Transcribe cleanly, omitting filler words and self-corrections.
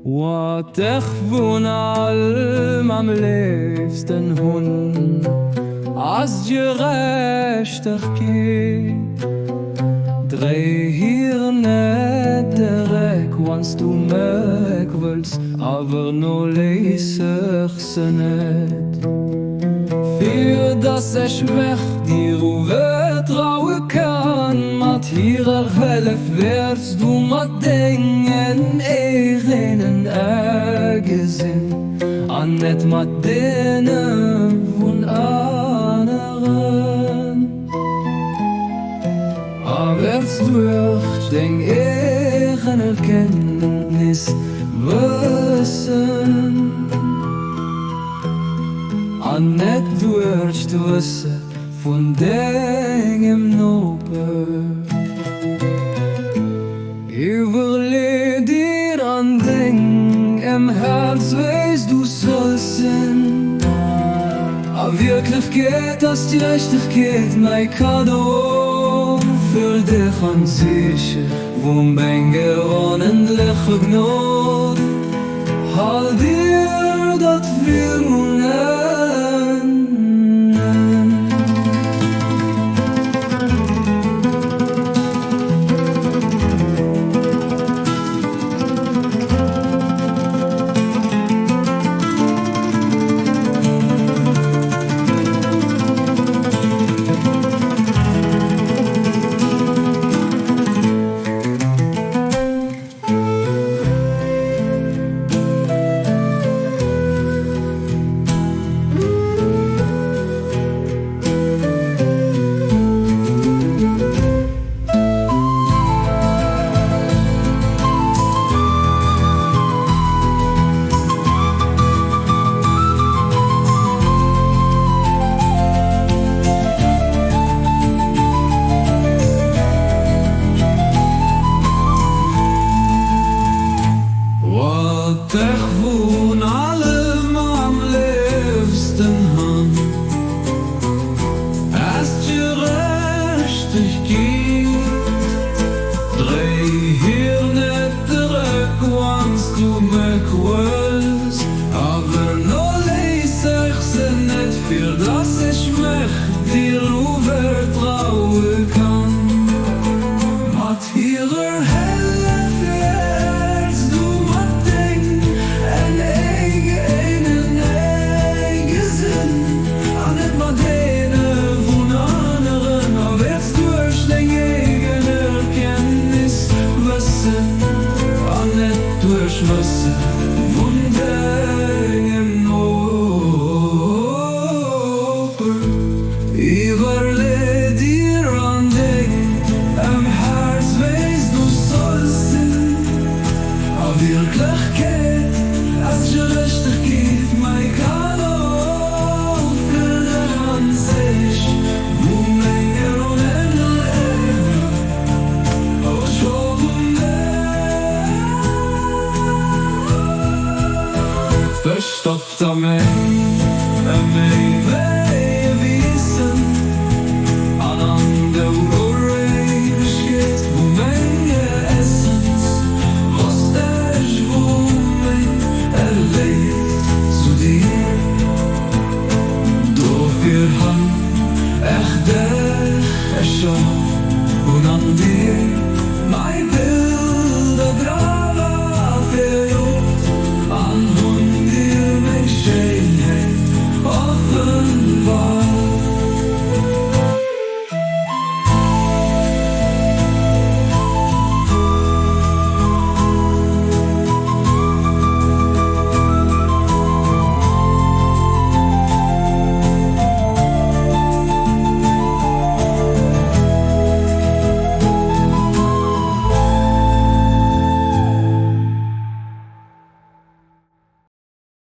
Wat ich von allem am liebsten hun, als Gerechtigkeit. Dreh hier nicht direkt, wann's du mich willst, aber nur lies ich sie nicht. Für das ich mich dir vertrauen kann, mit ihrer Hilfe wirst du mit Dingen ihren Gesinn, an nicht mit denen von anderen. Aber durch den ihren Erkenntnis wissen, an nicht durch das Wissen von dem Nobel. Überleg dir an Ding im Herz, weißt du sollst sein. A Wirklichkeit, dass die Rechtigkeit mein Kado für dich an sich, wo mein gewonnenlich vergnot. Halt dir dat wir ich von allem am liebsten han, erst Gerechtigkeit. Dreh hier nicht direkt, wann's du mich willst, aber nur lies ich sie nicht, für das ich mich dir vertrauen kann. Mit ihrer durchwasser von deinem Nobel. Überleg dir an Ding am Herz, weißt du sollst sein. A Wirklichkeit, als Gerechtigkeit, mein Kado für dich an sich, wo mein unendlich auch schon verstopft am mig wissen aneinander orange wo Menge Essens was ich wo mein erlebt zu dir dafür han echt erschaff und an dir mein Bilder